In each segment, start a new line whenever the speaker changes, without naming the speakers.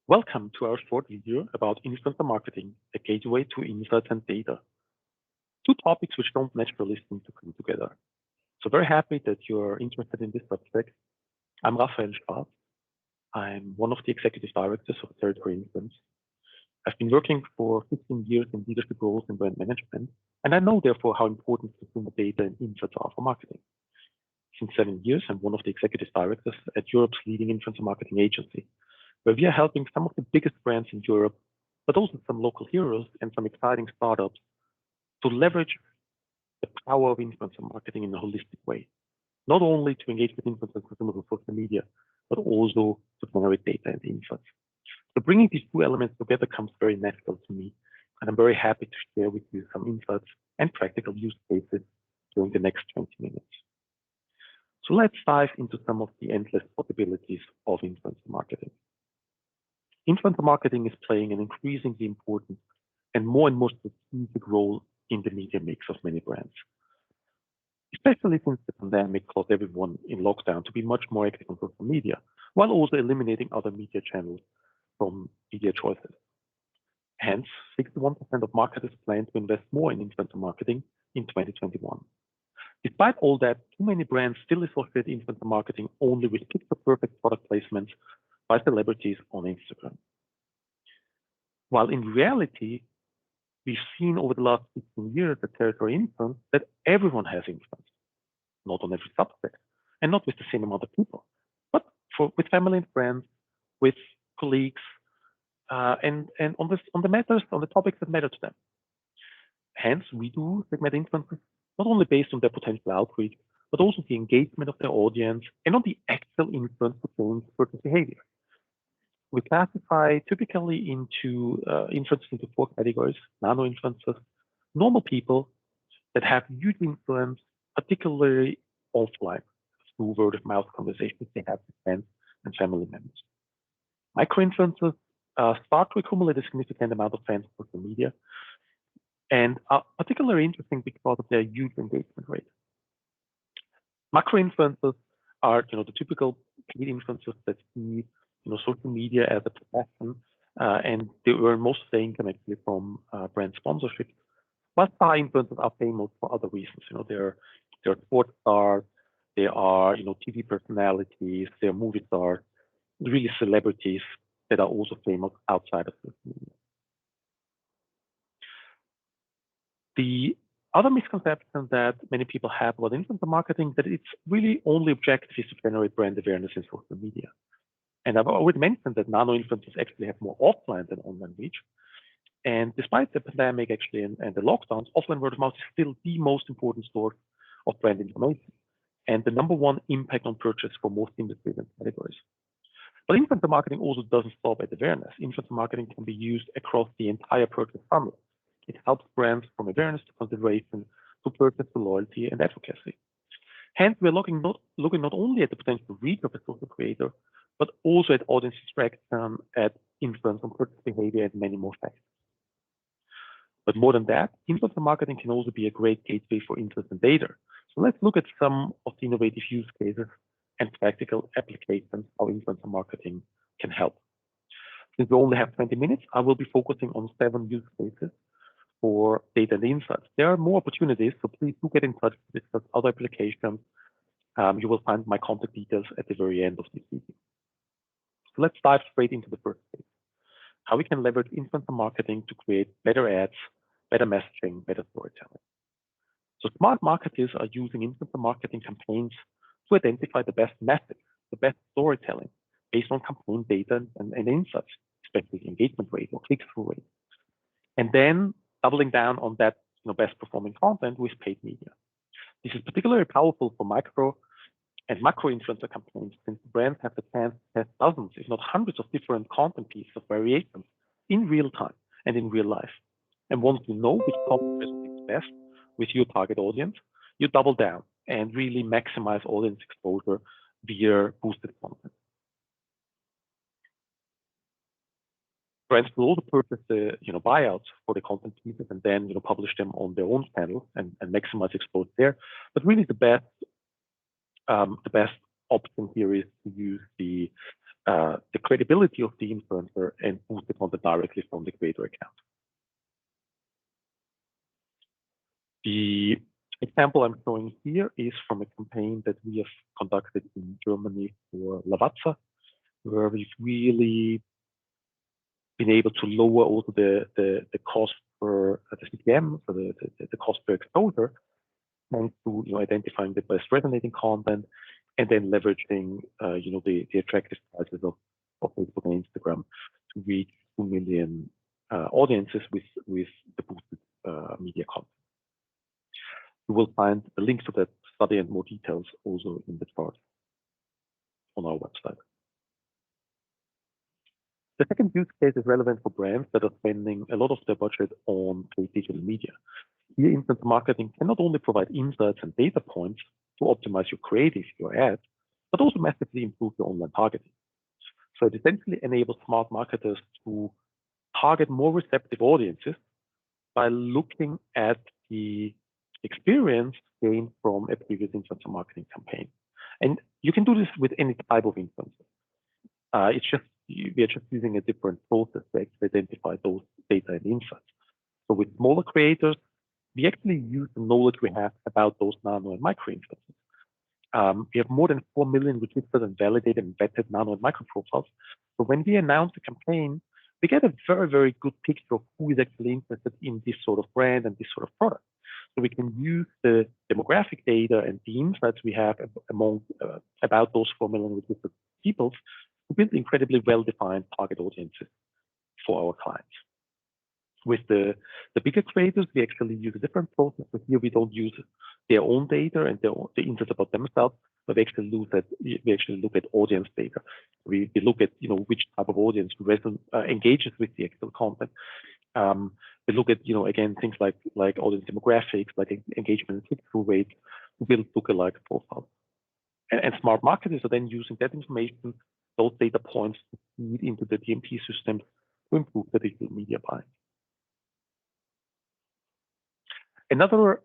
Welcome to our short video about influencer marketing, a gateway to insights and data. Two topics which don't naturally seem to come together. So very happy that you're interested in this subject. I'm Rafael Schwarz. I'm one of the executive directors of Director Influence. I've been working for 15 years in leadership roles in brand management, and I know therefore how important consumer data and insights are for marketing. Since 7 years, I'm one of the executive directors at Europe's leading influencer marketing agency, where we are helping some of the biggest brands in Europe, but also some local heroes and some exciting startups to leverage the power of influencer marketing in a holistic way, not only to engage with influencers and consumers on social media, but also to generate data and insights. So bringing these two elements together comes very natural to me, and I'm very happy to share with you some insights and practical use cases during the next 20 minutes. So let's dive into some of the endless possibilities of influencer marketing. Influencer marketing is playing an increasingly important and more strategic role in the media mix of many brands, especially since the pandemic caused everyone in lockdown to be much more active on social media, while also eliminating other media channels from media choices. Hence, 61% of marketers plan to invest more in influencer marketing in 2021. Despite all that, too many brands still associate influencer marketing only with picture-perfect product placements by celebrities on Instagram. While in reality, we've seen over the last 15 years at Territory Influence that everyone has influence, not on every subject, and not with the same amount of people, but with family and friends, with colleagues, and on the topics that matter to them. Hence, we do segment influencers not only based on their potential outreach, but also the engagement of their audience and on the actual influence to change purchase behavior. We classify typically into influencers into 4 categories: nano influencers, normal people that have huge influence, particularly offline, through word of mouth conversations they have with friends and family members. Micro influencers start to accumulate a significant amount of fans on social media and are particularly interesting because of their huge engagement rate. Macro influencers are, the typical paid influencers that see, social media as a profession, and they earn most of their income actually from brand sponsorship. But star influencers are famous for other reasons. They're sports stars, they are, TV personalities, they're movie stars, really celebrities that are also famous outside of social media. The other misconception that many people have about influencer marketing that it's really only objective is to generate brand awareness in social media. And I've already mentioned that nano influencers actually have more offline than online reach. And despite the pandemic actually and the lockdowns, offline word of mouth is still the most important source of brand information and the #1 impact on purchase for most industries and categories. But influencer marketing also doesn't stop at awareness. Influencer marketing can be used across the entire purchase funnel. It helps brands from awareness to consideration to purchase to loyalty and advocacy. Hence, we're looking not only at the potential reach of a social creator, but also at audience distraction, at influence on purchase behavior, and many more factors. But more than that, influencer marketing can also be a great gateway for interest and data. So let's look at some of the innovative use cases and practical applications how influencer marketing can help. Since we only have 20 minutes, I will be focusing on 7 use cases for data and insights. There are more opportunities, so please do get in touch to discuss other applications. You will find my contact details at the very end of this video. So let's dive straight into the first case, how we can leverage influencer marketing to create better ads, better messaging, better storytelling. So smart marketers are using influencer marketing campaigns to identify the best message, the best storytelling based on campaign data and insights, especially engagement rate or click-through rate. And then doubling down on that best performing content with paid media. This is particularly powerful for micro and macro influencer campaigns, since brands have the chance to test dozens, if not hundreds of different content pieces of variations in real time and in real life. And once you know which content resonates best with your target audience, you double down and really maximize audience exposure via boosted content. Brands will also purchase the buyouts for the content pieces and then publish them on their own channel and maximize exposure there. But really the best option here is to use the the credibility of the influencer and boost the content directly from the creator account. The example I'm showing here is from a campaign that we have conducted in Germany for Lavazza, where we've really been able to lower also the cost per the CPM, so the cost per exposure, thanks to identifying the best resonating content, and then leveraging the attractive prices of Facebook and Instagram to reach 2 million audiences with the boosted media content. You will find the link to that study and more details also in the chart on our website. The second use case is relevant for brands that are spending a lot of their budget on paid digital media. Here, influencer marketing can not only provide insights and data points to optimize your creative, your ads, but also massively improve your online targeting. So it essentially enables smart marketers to target more receptive audiences by looking at the experience gained from a previous influencer marketing campaign. And you can do this with any type of influencer. We are just using a different process to identify those data and insights. So with smaller creators, we actually use the knowledge we have about those nano and micro influencers. We have more than 4 million registered and validated and vetted nano and micro profiles. So when we announce a campaign, we get a very, very good picture of who is actually interested in this sort of brand and this sort of product. So we can use the demographic data and the insights we have about those 4 million registered people to build incredibly well-defined target audiences for our clients. With the bigger creators, we actually use a different process. So here we don't use their own data and the insights about themselves, but we actually look at audience data. We look at which type of audience engages with the actual content. We look at again things like audience demographics, like engagement and click-through rate, to build lookalike profiles. And smart marketers are then using that information, those data points, to feed into the DMP systems to improve the digital media buying. Another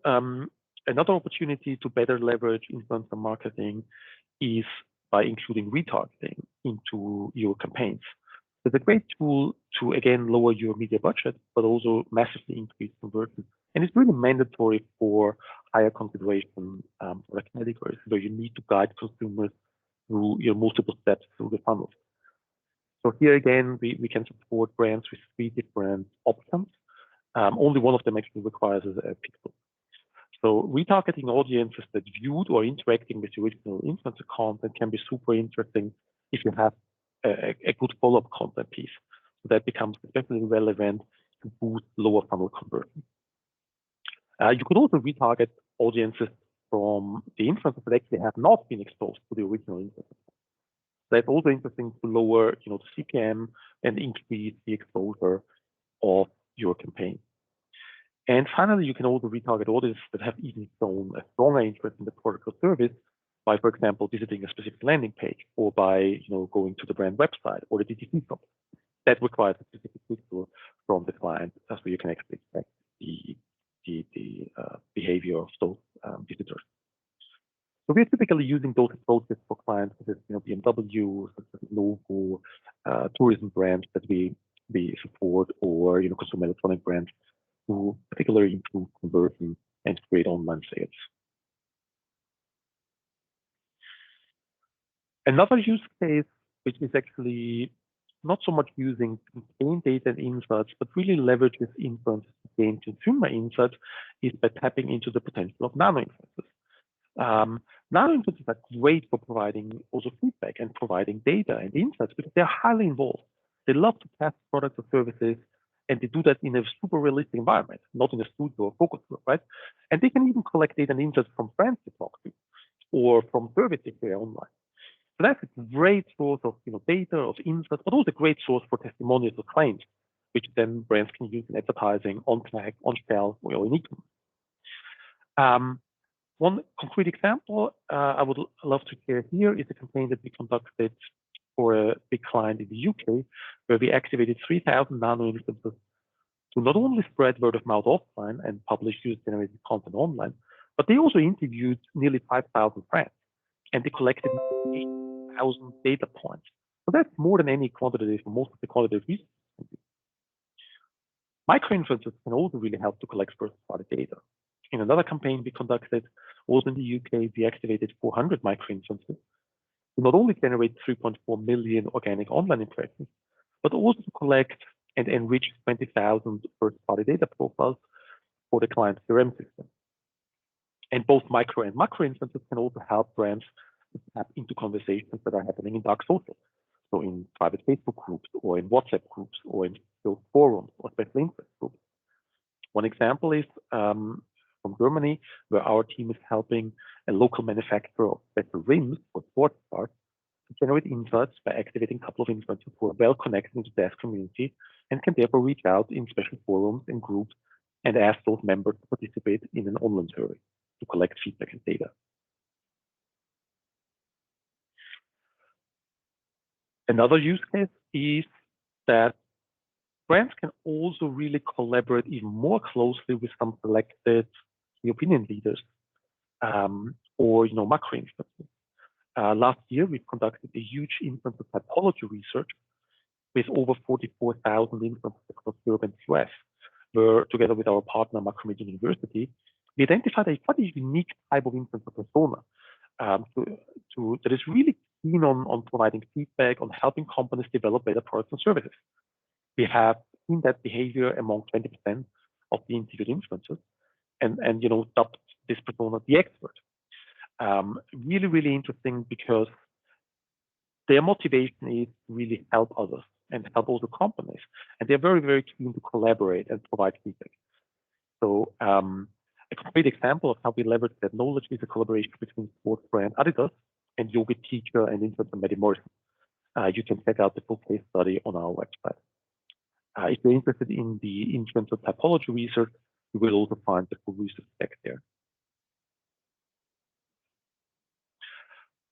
opportunity to better leverage influencer marketing is by including retargeting into your campaigns. It's a great tool to, again, lower your media budget, but also massively increase conversion. And it's really mandatory for higher consideration product categories, where you need to guide consumers through your multiple steps through the funnel. So here again, we can support brands with 3 different options. Only one of them actually requires a pixel. So retargeting audiences that viewed or interacting with the original influencer content can be super interesting if you have a good follow-up content piece. So that becomes especially relevant to boost lower funnel conversion. You could also retarget audiences from the influencers that actually have not been exposed to the original influencer. That's also interesting to lower the CPM and increase the exposure of your campaign. And finally, you can also retarget audiences that have even shown a stronger interest in the product or service by, for example, visiting a specific landing page, or by going to the brand website or the DTC shop. That requires a specific picture from the client, so you can actually expect the behavior of those visitors. So we're typically using those approaches for clients such as BMW, such as logo, tourism brands that we support, or consumer electronic brands, to particularly improve conversion and create online sales. Another use case, which is actually not so much using campaign data and insights, but really leverages influencers to gain consumer insights, is by tapping into the potential of nano influencers. Nano influencers are great for providing also feedback and providing data and insights, because they're highly involved. They love to test products or services, and they do that in a super realistic environment, not in a studio or focus group, right? And they can even collect data and insights from friends they talk to, or from services they are online. So that's a great source of data, of insights, but also a great source for testimonials or claims, which then brands can use in advertising, on tag, on shelf, or in e-commerce. One concrete example I would love to share here is a campaign that we conducted for a big client in the UK, where we activated 3,000 nano influencers to not only spread word of mouth offline and publish user-generated content online, but they also interviewed nearly 5,000 friends, and they collected 8,000 data points. So that's more than any quantitative, most of the quantitative research can do. Micro-influencers can also really help to collect first-party data. In another campaign we conducted, also in the UK, we activated 400 micro-influencers to not only generate 3.4 million organic online impressions, but also to collect and enrich 20,000 first-party data profiles for the client CRM system. And both micro and macro influencers can also help brands to tap into conversations that are happening in dark social. So in private Facebook groups or in WhatsApp groups or in those forums or special interest groups. One example is from Germany, where our team is helping a local manufacturer of special rims for sports cars to generate insights by activating a couple of influencers who are well connected into their community and can therefore reach out in special forums and groups and ask those members to participate in an online survey to collect feedback and data. Another use case is that brands can also really collaborate even more closely with some selected key opinion leaders or macro influencers. Last year, we conducted a huge influencer typology research with over 44,000 influencers across Europe and the US, where together with our partner Macromedia University, we identified a quite unique type of influencer persona that is really keen on providing feedback, on helping companies develop better products and services. We have seen that behavior among 20% of the interviewed influencers, and dubbed this persona the expert. Really, really interesting because their motivation is to really help others and help also companies, and they're very, very keen to collaborate and provide feedback. So a concrete example of how we leverage that knowledge is a collaboration between sports brand Adidas and yoga teacher and influencer Maddie Morrison. You can check out the full case study on our website. If you're interested in the influencer typology research, you will also find the full research text there.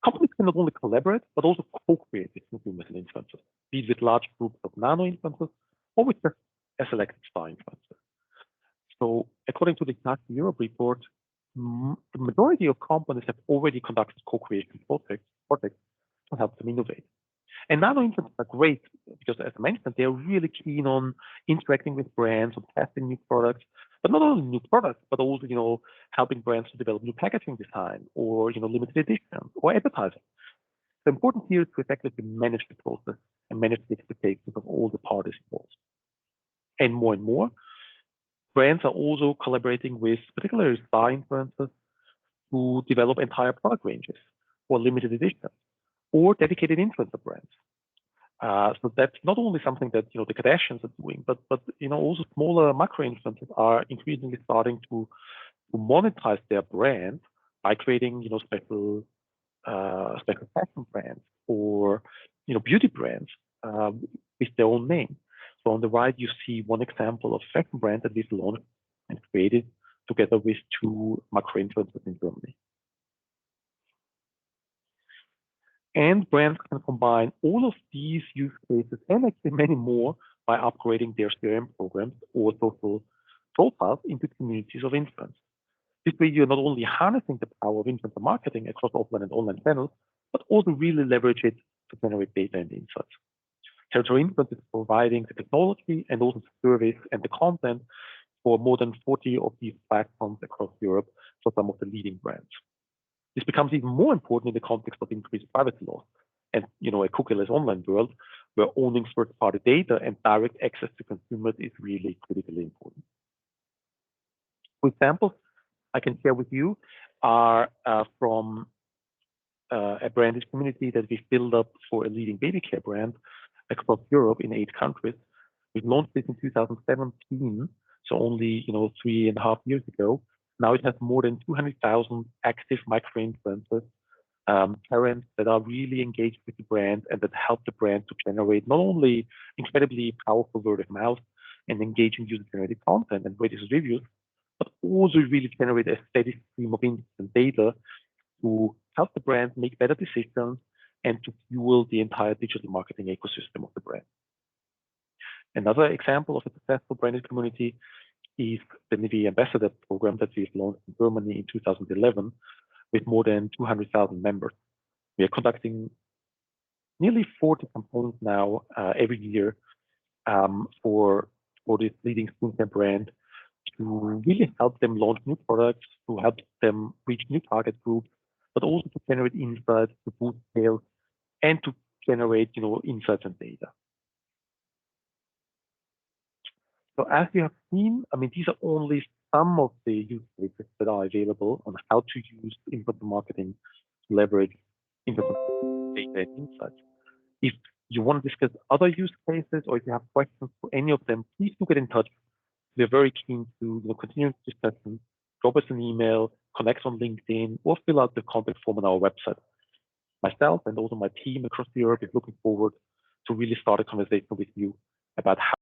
Companies can not only collaborate, but also co-create with consumers and influencers, be it with large groups of nano influencers or with just a selected star influencer. So according to the Ignite Europe report, the majority of companies have already conducted co-creation projects to help them innovate. And nano influencers are great because, as I mentioned, they're really keen on interacting with brands, on testing new products, but not only new products, but also, helping brands to develop new packaging design or, limited editions or advertising. The important here is to effectively manage the process and manage the expectations of all the parties involved. And more, brands are also collaborating with particularly star influencers to develop entire product ranges or limited editions or dedicated influencer brands. So that's not only something that the Kardashians are doing, but also smaller macro influencers are increasingly starting to monetize their brand by creating special fashion brands or beauty brands with their own name. So on the right, you see one example of a fashion brand that we've launched and created together with two macro influencers in Germany. And brands can combine all of these use cases and actually many more by upgrading their CRM programs or social profiles into communities of influence. This way, you're not only harnessing the power of influencer marketing across offline and online channels, but also really leverage it to generate data and insights. Territory Influence is providing the technology and also the service and the content for more than 40 of these platforms across Europe for some of the leading brands. This becomes even more important in the context of increased privacy laws and a cookieless online world where owning first-party data and direct access to consumers is really critically important. For examples I can share with you are from a branded community that we've built up for a leading baby care brand across Europe in 8 countries. We've launched this in 2017, so only 3.5 years ago. Now it has more than 200,000 active micro-influencers, parents that are really engaged with the brand and that help the brand to generate not only incredibly powerful word of mouth and engaging user-generated content and ratings reviews, but also really generate a steady stream of instant data to help the brand make better decisions and to fuel the entire digital marketing ecosystem of the brand. Another example of a successful branded community is the Nivea Ambassador program that we've launched in Germany in 2011 with more than 200,000 members. We are conducting nearly 40 campaigns now every year for this leading skincare brand to really help them launch new products, to help them reach new target groups, but also to generate insights, to boost sales, and to generate, insights and data. So as you have seen, I mean, these are only some of the use cases that are available on how to use influencer marketing to leverage influencer data and insights. If you want to discuss other use cases or if you have questions for any of them, please do get in touch. We're very keen to continue the discussion. Drop us an email, connect on LinkedIn, or fill out the contact form on our website. Myself and also my team across Europe is looking forward to really start a conversation with you about how